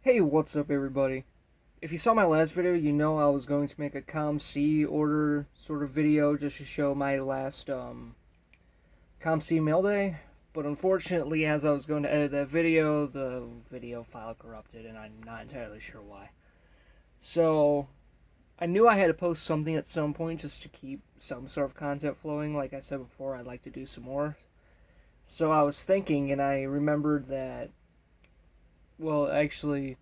Hey, what's up, everybody? If you saw my last video, you know I was going to make a ComC order sort of video just to show my last ComC mail day. But unfortunately, as I was going to edit that video, the video file corrupted, and I'm not entirely sure why. So, I knew I had to post something at some point just to keep some sort of content flowing. Like I said before, I'd like to do some more. So I was thinking, and I remembered that, well, actually,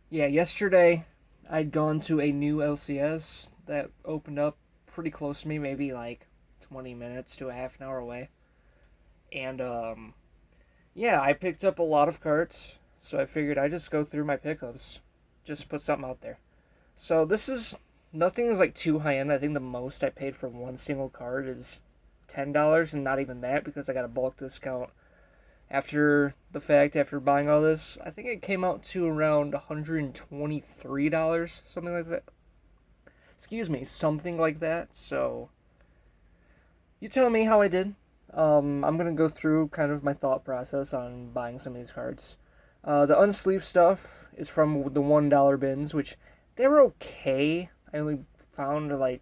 yeah, yesterday I'd gone to a new LCS that opened up pretty close to me, maybe like 20 minutes to a half an hour away. And yeah, I picked up a lot of carts, so I figured I'd just go through my pickups, just put something out there. So this is nothing is like too high end. I think the most I paid for one single card is $10, and not even that because I got a bulk discount after the fact, after buying all this. I think it came out to around $123, something like that. Excuse me, something like that. So, you tell me how I did. I'm gonna go through kind of my thought process on buying some of these cards. The unsleeved stuff is from the $1 bins, which they were okay. I only found I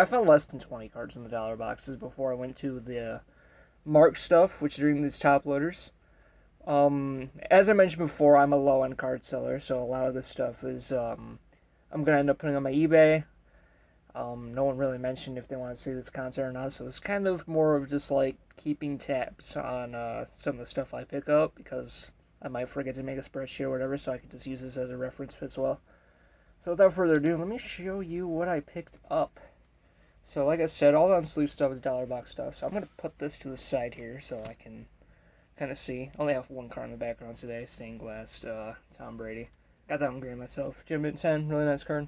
found less than 20 cards in the dollar boxes before I went to the mark stuff, which are in these top loaders. As I mentioned before, I'm a low end card seller, so a lot of this stuff is I'm gonna end up putting on my eBay. No one really mentioned if they want to see this content or not, so it's kind of more of just like keeping tabs on some of the stuff I pick up because I might forget to make a spreadsheet or whatever, so I can just use this as a reference as well. So without further ado, let me show you what I picked up. So like I said, all the unsleeved stuff is dollar box stuff, so I'm gonna put this to the side here so I can kind of see. I only have one card in the background today, stained glass Tom Brady. Got that one green myself. Jim Mint 10, really nice card.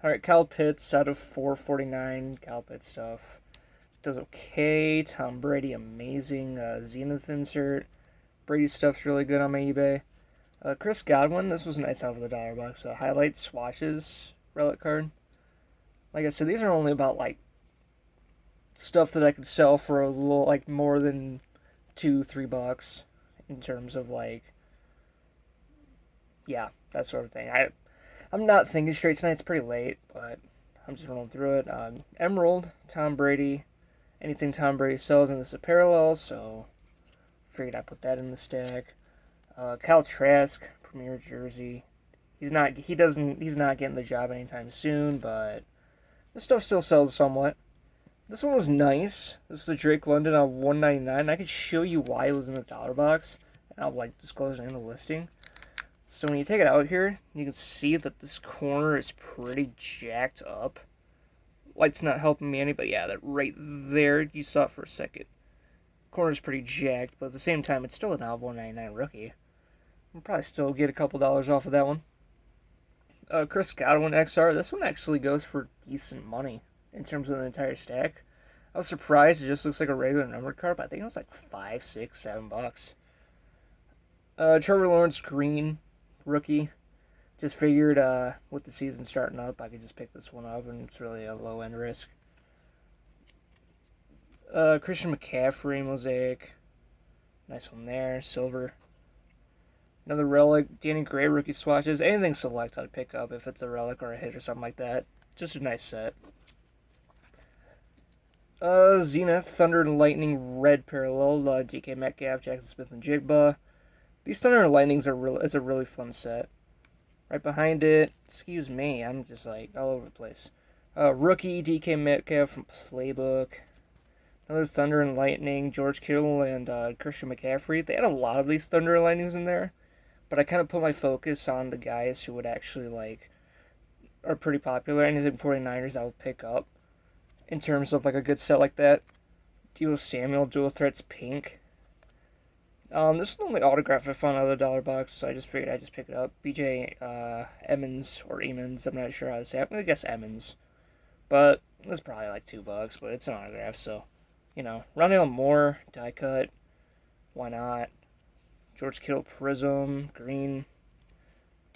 Alright, Cal Pitts out of 449. Cal Pitts stuff. Does okay. Tom Brady, amazing. Zenith insert. Brady stuff's really good on my eBay. Chris Godwin, this was nice out of the dollar box. Highlight swatches relic card. Like I said, these are only about like stuff that I could sell for a little, like more than $2-3 in terms of like, yeah, that sort of thing. I'm not thinking straight tonight. It's pretty late, but I'm just rolling through it. Emerald, Tom Brady, anything Tom Brady sells in this is a parallel, so figured I'd put that in the stack. Cal Trask, Premier Jersey. He's not getting the job anytime soon, but this stuff still sells somewhat. This one was nice. This is a Drake London on $199. I could show you why it was in the dollar box, and I'll like disclose it in the listing. So when you take it out here, you can see that this corner is pretty jacked up. Light's not helping me any, but yeah, that right there, you saw it for a second. Corner's pretty jacked, but at the same time, it's still an $199 rookie. I'll probably still get a couple dollars off of that one. Chris Godwin XR, this one actually goes for decent money in terms of the entire stack. I was surprised. It just looks like a regular numbered card, but I think it was like $5, $6, $7. Trevor Lawrence Green, rookie. Just figured with the season starting up, I could just pick this one up, and it's really a low end risk. Christian McCaffrey mosaic, nice one there. Silver. Another relic. Danny Gray rookie swatches. Anything select I'd pick up if it's a relic or a hit or something like that. Just a nice set. Zenith, Thunder and Lightning, red parallel, DK Metcalf, Jackson Smith, and Jigba. These Thunder and Lightnings it's a really fun set. Right behind it, excuse me, I'm just like all over the place. Rookie, DK Metcalf from Playbook. Another Thunder and Lightning, George Kittle and Christian McCaffrey. They had a lot of these Thunder and Lightnings in there, but I kind of put my focus on the guys who would actually like are pretty popular. Anything 49ers I will pick up in terms of like a good set like that. Deebo Samuel, Dual Threats Pink. This is the only autograph I found out of the dollar box, so I just figured I'd just pick it up. BJ Emmons or Emmons, I'm not sure how to say it. I'm gonna guess Emmons, but it's probably like $2, but it's an autograph, so you know. Rondale Moore, die cut. Why not? George Kittle Prism, green.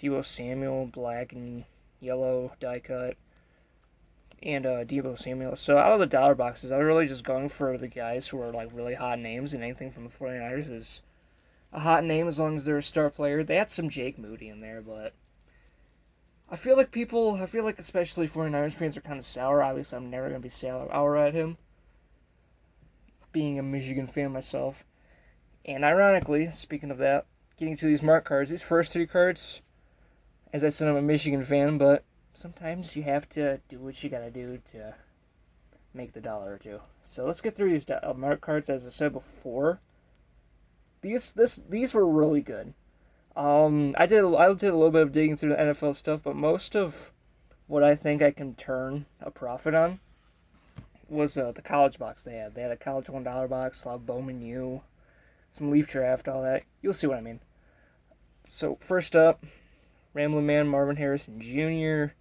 Deebo Samuel, black and yellow, die cut. And Deebo Samuel. So out of the dollar boxes, I'm really just going for the guys who are like really hot names, and anything from the 49ers is a hot name as long as they're a star player. They had some Jake Moody in there, but I feel like especially 49ers fans are kind of sour. Obviously, I'm never going to be sour at him, being a Michigan fan myself. And ironically, speaking of that, getting to these mark cards, these first three cards, as I said, I'm a Michigan fan, but sometimes you have to do what you gotta do to make the dollar or two. So let's get through these mark cards. As I said before, these were really good. I did a little bit of digging through the NFL stuff, but most of what I think I can turn a profit on was the college box they had. They had a college $1 box, a lot of Bowman U, some Leaf Draft, all that. You'll see what I mean. So first up, Ramblin' Man Marvin Harrison Jr.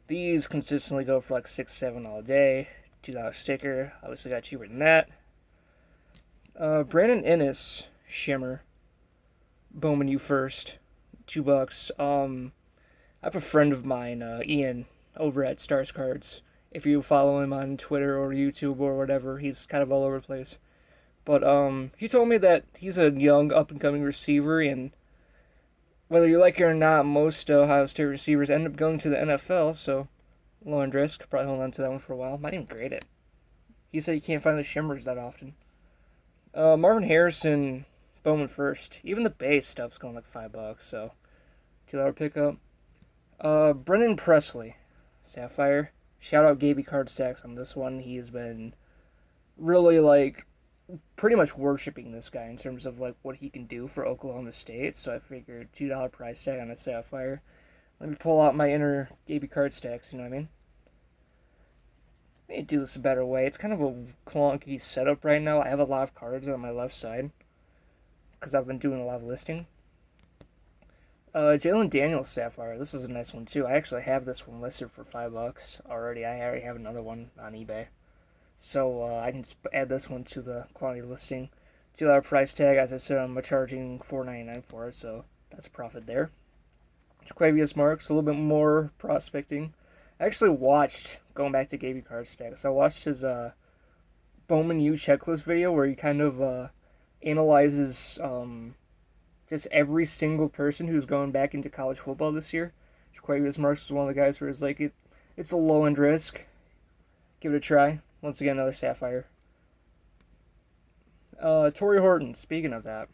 These consistently go for like 6, 7 all day. $2 sticker. Obviously got cheaper than that. Brandon Innes Shimmer. Bowman U first. $2. I have a friend of mine, Ian, over at Stars Cards. If you follow him on Twitter or YouTube or whatever, he's kind of all over the place. But he told me that he's a young up and coming receiver, and whether you like it or not, most Ohio State receivers end up going to the NFL, so low end risk. Probably hold on to that one for a while. Might even grade it. He said you can't find the shimmers that often. Marvin Harrison, Bowman first. Even the base stuff's going like $5, so $2 pickup. Brennan Presley, Sapphire. Shout out Gaby Card Stacks on this one. He has been really like pretty much worshiping this guy in terms of like what he can do for Oklahoma State. So I figured $2 price tag on a Sapphire. Let me pull out my inner Gaby Card Stacks. You know what I mean? Let me do this a better way. It's kind of a clunky setup right now. I have a lot of cards on my left side because I've been doing a lot of listing. Jalen Daniels Sapphire. This is a nice one too. I actually have this one listed for $5 already. I already have another one on eBay, so I can just add this one to the quantity listing. $2 price tag. As I said, I'm charging $4.99 for it, so that's a profit there. Jaquavius Marks, a little bit more prospecting. I actually watched, going back to Gaby Card Stacks, I watched his Bowman U checklist video where he kind of analyzes just every single person who's going back into college football this year. Jaquavius Marks was one of the guys where it's like, it's a low-end risk. Give it a try. Once again, another Sapphire. Torrey Horton, speaking of that,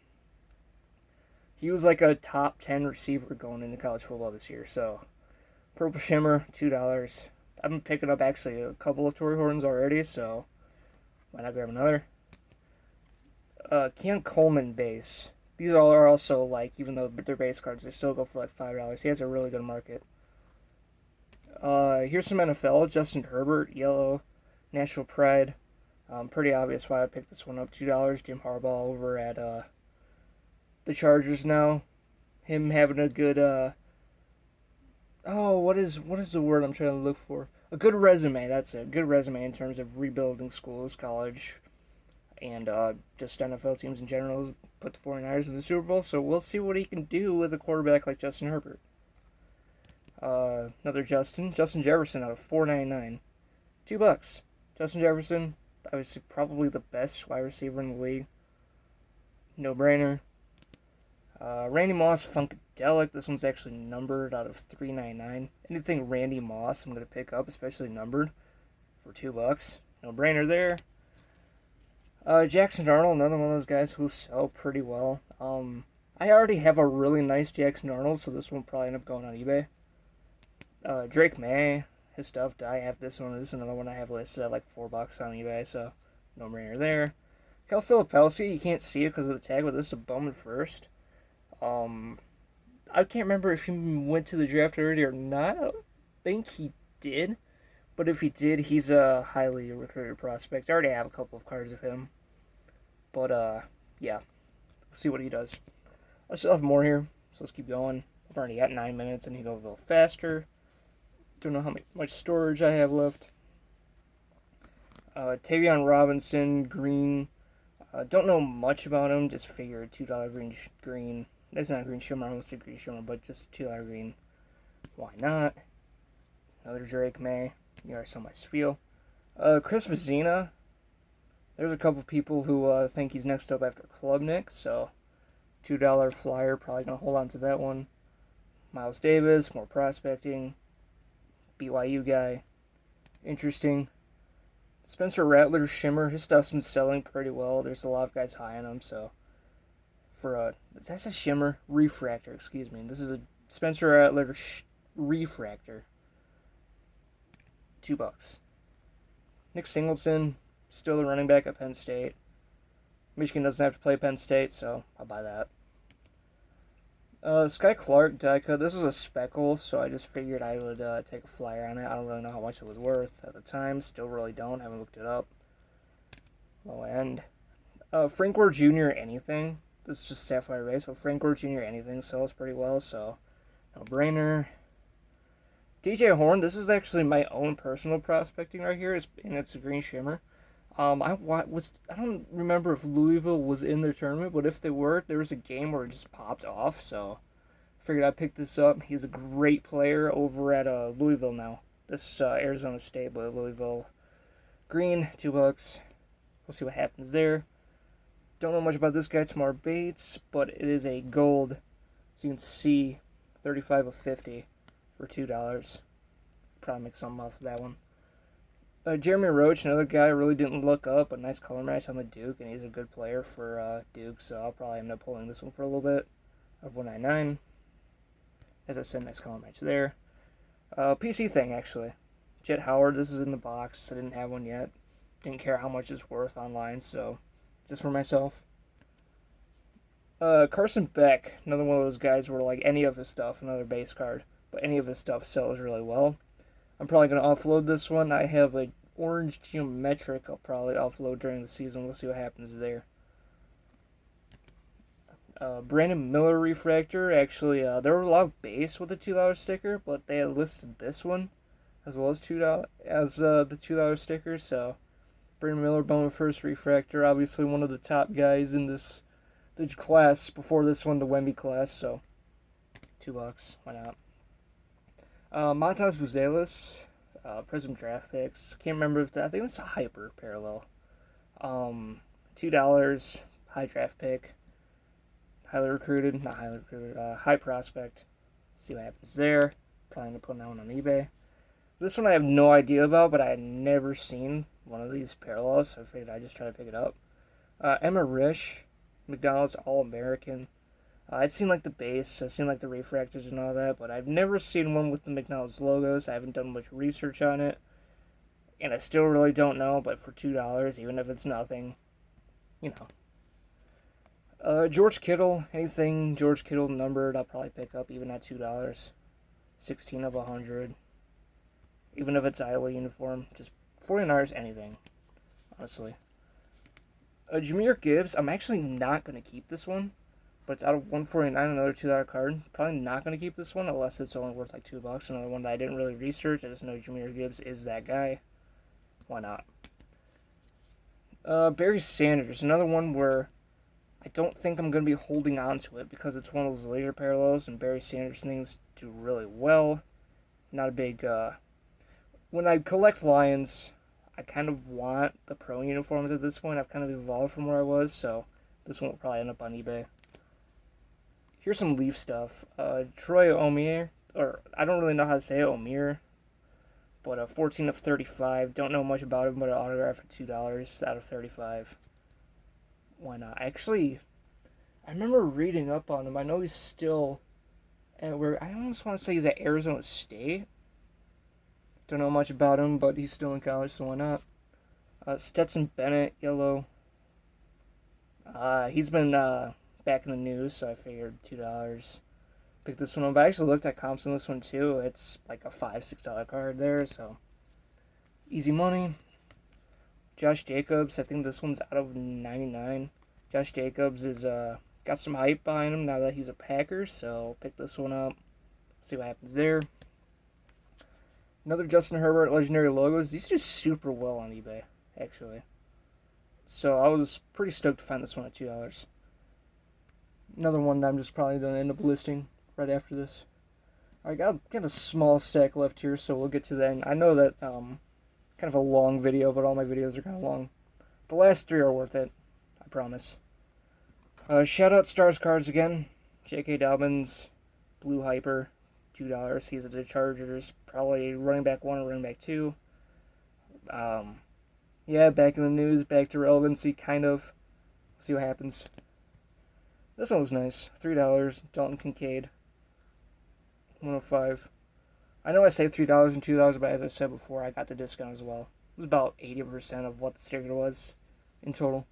he was like a top 10 receiver going into college football this year. So, Purple Shimmer, $2. I've been picking up actually a couple of Torrey Hortons already, so why not grab another? Keon Coleman base. These all are also like, even though they're base cards, they still go for like $5. He has a really good market. Here's some NFL. Justin Herbert, yellow, National Pride. Pretty obvious why I picked this one up. $2. Jim Harbaugh over at the Chargers now. Him having a good what is the word I'm trying to look for? A good resume. That's it. Good resume in terms of rebuilding schools, college, and just NFL teams in general. Put the 49ers in the Super Bowl, so we'll see what he can do with a quarterback like Justin Herbert. Another Justin Jefferson out of $4.99, $2. Justin Jefferson, obviously probably the best wide receiver in the league. No brainer. Randy Moss Funkadelic. This one's actually numbered out of $3.99. Anything Randy Moss I'm gonna pick up, especially numbered, for $2. No brainer there. Jackson Arnold, another one of those guys who sell pretty well. I already have a really nice Jackson Arnold, so this one will probably end up going on eBay. Drake May, his stuff. I have this one. This is another one I have listed at like $4 on eBay, so no brainer there. Cal Filipowski, you can't see it because of the tag, but this is a Bowman first. I can't remember if he went to the draft already or not. I don't think he did. But if he did, he's a highly recruited prospect. I already have a couple of cards of him. But, yeah. We'll see what he does. I still have more here, so let's keep going. I'm already at 9 minutes. I need to go a little faster. Don't know how much storage I have left. Tavion Robinson, green. Don't know much about him. Just figured $2 green. That's not green shimmer. I almost said green shimmer, but just $2 green. Why not? Another Drake May. You already saw my spiel. Chris Vezina. There's a couple people who think he's next up after Klubnik, so $2 flyer, probably going to hold on to that one. Miles Davis, more prospecting. BYU guy, interesting. Spencer Rattler Shimmer, his stuff's been selling pretty well. There's a lot of guys high on him, so that's a Shimmer refractor, excuse me. This is a Spencer Rattler refractor. $2. Nick Singleton, still the running back at Penn State. Michigan doesn't have to play Penn State, so I'll buy that. Sky Clark die cut. This was a speckle, so I just figured I would take a flyer on it. I don't really know how much it was worth at the time. Still really don't. Haven't looked it up. Low end. Frank Gore Jr. anything. This is just Sapphire Race, but Frank Gore Jr. anything sells pretty well, so no brainer. DJ Horn. This is actually my own personal prospecting right here, and it's a green shimmer. I don't remember if Louisville was in their tournament, but if they were, there was a game where it just popped off, so I figured I'd pick this up. He's a great player over at Louisville now. This Arizona State, but Louisville green, $2. We'll see what happens there. Don't know much about this guy, Tamar Bates, but it is a gold. So you can see 35 of 50 for $2. Probably make something off of that one. Jeremy Roach, another guy I really didn't look up, but nice color match on the Duke, and he's a good player for Duke, so I'll probably end up pulling this one for a little bit. Of 199. As I said, nice color match there. PC thing, actually. Jet Howard, this is in the box. I didn't have one yet. Didn't care how much it's worth online, so just for myself. Carson Beck, another one of those guys where like any of his stuff, another base card, but any of his stuff sells really well. I'm probably going to offload this one. I have a orange geometric I'll probably offload during the season. We'll see what happens there. Brandon Miller refractor. Actually, there were a lot of base with the $2 sticker, but they had listed this one as well as $2 as the $2 sticker. So Brandon Miller, Bowman first refractor. Obviously, one of the top guys in the class before this one, the Wemby class. So $2. Why not? Montas Buzelis, Prism draft picks. Can't remember if I think it's a hyper parallel. $2, high draft pick. High prospect. See what happens there. Probably gonna put that one on eBay. This one I have no idea about, but I had never seen one of these parallels, so I figured I'd just try to pick it up. Emma Rish, McDonald's All-American. I'd seen like the base, I've seen like the refractors and all that, but I've never seen one with the McDonald's logos. I haven't done much research on it, and I still really don't know, but for $2, even if it's nothing, you know. George Kittle, anything George Kittle numbered, I'll probably pick up even at $2. 16 of 100. Even if it's Iowa uniform, just $49, anything, honestly. Jahmyr Gibbs, I'm actually not going to keep this one. But it's out of 149, another $2 card. Probably not going to keep this one unless it's only worth like $2. Another one that I didn't really research. I just know Jahmyr Gibbs is that guy. Why not? Barry Sanders, another one where I don't think I'm going to be holding on to it because it's one of those laser parallels and Barry Sanders things do really well. Not a big... when I collect Lions, I kind of want the pro uniforms at this point. I've kind of evolved from where I was, so this one will probably end up on eBay. Here's some Leaf stuff. Troy Omier, or I don't really know how to say it, Omier, but 14 of 35. Don't know much about him, but an autograph for $2 out of 35. Why not? Actually, I remember reading up on him. I know he's still I almost want to say he's at Arizona State. Don't know much about him, but he's still in college, so why not? Stetson Bennett, yellow. He's been back in the news, so I figured $2. Pick this one up. I actually looked at comps on this one too. It's like a $5, $6 card there, so easy money. Josh Jacobs, I think this one's out of 99. Josh Jacobs is got some hype behind him now that he's a Packer, so pick this one up. See what happens there. Another Justin Herbert legendary logos. These do super well on eBay, actually. So I was pretty stoked to find this one at $2. Another one that I'm just probably going to end up listing right after this. Alright, got a small stack left here, so we'll get to that. And I know that kind of a long video, but all my videos are kind of long. The last three are worth it, I promise. Shout out Stars cards again. J.K. Dobbins, Blue Hyper, $2. He's at the Chargers. Probably running back 1 or running back 2. Yeah, back in the news, back to relevancy, kind of. See what happens. This one was nice. $3. Dalton Kincaid. 105. I know I saved $3 and $2, but as I said before, I got the discount as well. It was about 80% of what the sticker was in total.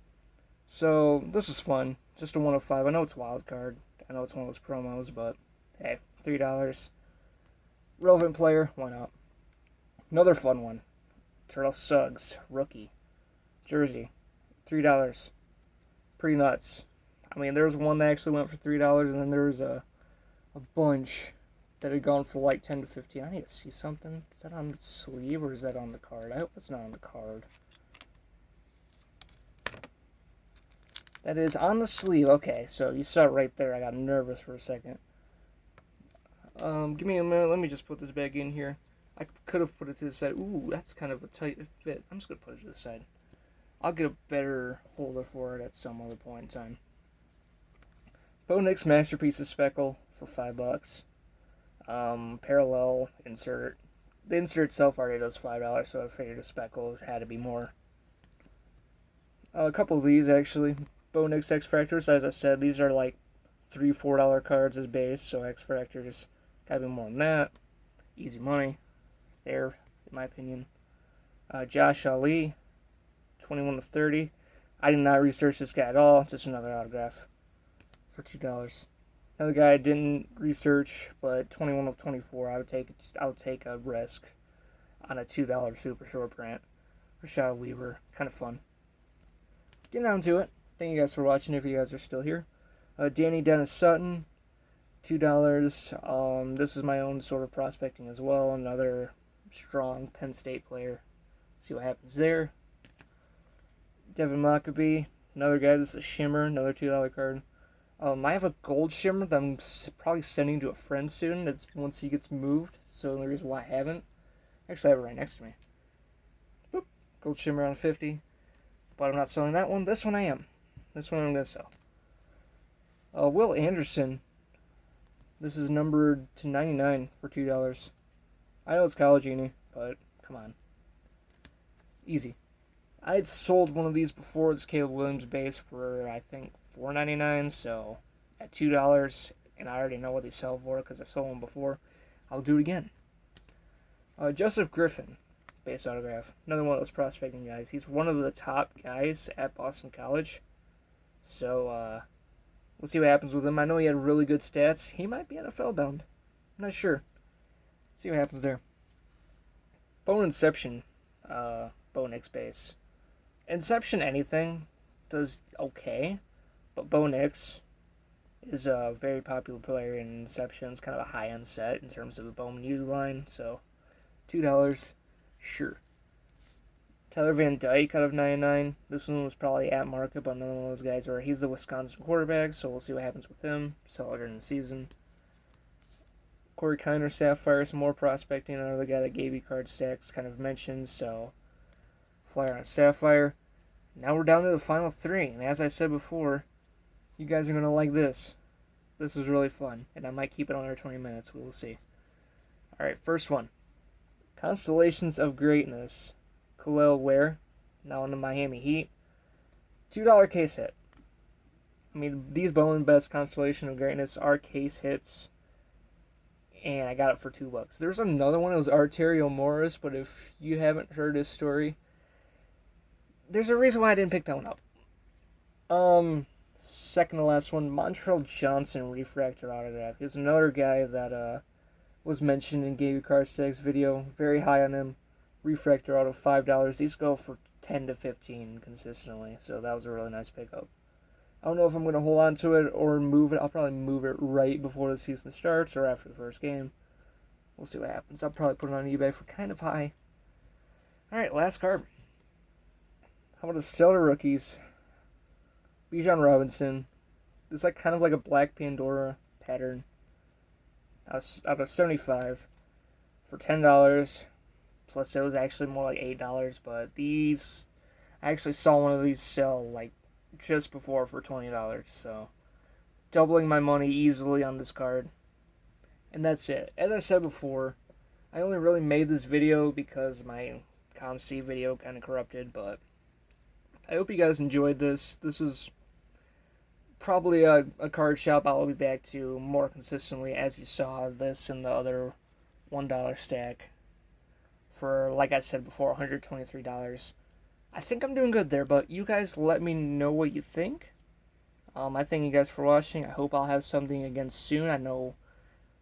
So, this was fun. Just a 105. I know it's a wild card. I know it's one of those promos, but hey, $3. Relevant player, why not? Another fun one. Turtle Suggs, rookie. Jersey, $3. Pretty nuts. I mean, there was one that actually went for $3, and then there was a bunch that had gone for like 10 to 15. I need to see something. Is that on the sleeve or is that on the card? I hope it's not on the card. That is on the sleeve. Okay, so you saw it right there. I got nervous for a second. Give me a minute. Let me just put this back in here. I could have put it to the side. Ooh, that's kind of a tight fit. I'm just going to put it to the side. I'll get a better holder for it at some other point in time. Bo Nix Masterpieces Speckle for $5. Parallel insert. The insert itself already does $5, so I figured a Speckle had to be more. A couple of these, actually. Bo Nix X Fractors, as I said, these are like $3, $4 cards as base, so X Fractors gotta be more than that. Easy money. There, in my opinion. Josh Ali, 21 of 30. I did not research this guy at all, just another autograph for $2. Another guy I didn't research, but 21 of 24. I would take a risk on a $2 super short print. Rashad Weaver, kind of fun. Getting down to it. Thank you guys for watching if you guys are still here. Danny Dennis Sutton, $2. This is my own sort of prospecting as well. Another strong Penn State player. See what happens there. Devin Mockabee, another guy. This is a shimmer, another $2 card. I have a gold shimmer that I'm probably sending to a friend soon. That's once he gets moved. So the reason why I haven't. Actually, I have it right next to me. Boop. Gold shimmer on 50. But I'm not selling that one. This one I am. This one I'm going to sell. Will Anderson. This is numbered to 99 for $2. I know it's College Uni, but come on. Easy. I had sold one of these before. It's Caleb Williams base for, I think, $4.99. So at $2, and I already know what they sell for because I've sold one before, I'll do it again. Joseph Griffin. Base autograph. Another one of those prospecting guys. He's one of the top guys at Boston College. So, we'll see what happens with him. I know he had really good stats. He might be NFL bound. I'm not sure. See what happens there. Bone Inception. Bo Nix base. Inception anything does okay. But Bo Nix is a very popular player in Inception. It's kind of a high-end set in terms of the Bowman U line. So, $2. Sure. Tyler Van Dyke out of 99. This one was probably at market, but another one of those guys where he's the Wisconsin quarterback, so we'll see what happens with him. Sell it during the season. Corey Kiner, Sapphire, some more prospecting. Another guy that gave you card stacks kind of mentioned, so flyer on Sapphire. Now we're down to the final 3, and as I said before, you guys are going to like this. This is really fun, and I might keep it under 20 minutes. We will see. Alright, first one. Constellations of Greatness. Khalil Ware, now in the Miami Heat. $2 case hit. I mean, these Bowman Best Constellation of Greatness are case hits. And I got it for $2. There's another one. It was Arterio Morris, but if you haven't heard his story, there's a reason why I didn't pick that one up. Second to last one, Montrell Johnson refractor autograph. He's another guy that was mentioned in Gabe Carstak's video. Very high on him. Refractor auto $5. These go for 10 to 15 consistently, so that was a really nice pickup. I don't know if I'm going to hold on to it or move it. I'll probably move it right before the season starts or after the first game. We'll see what happens. I'll probably put it on eBay for kind of high. Alright, last card. How about the Stellar Rookies? Bijan Robinson. It's like kind of like a Black Pandora pattern. Out of 75 for $10. Plus it was actually more like $8, but these, I actually saw one of these sell like just before for $20, so doubling my money easily on this card. And that's it. As I said before, I only really made this video because my ComC video kind of corrupted, but I hope you guys enjoyed this. This is probably a card shop I'll be back to more consistently, as you saw this and the other $1 stack for, like I said before, $123. I think I'm doing good there, but you guys let me know what you think. I thank you guys for watching. I hope I'll have something again soon. I know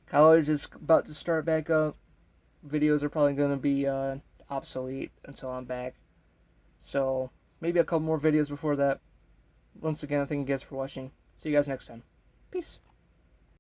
college is about to start back up. Videos are probably going to be obsolete until I'm back. So, maybe a couple more videos before that. Once again, I thank you guys for watching. See you guys next time. Peace.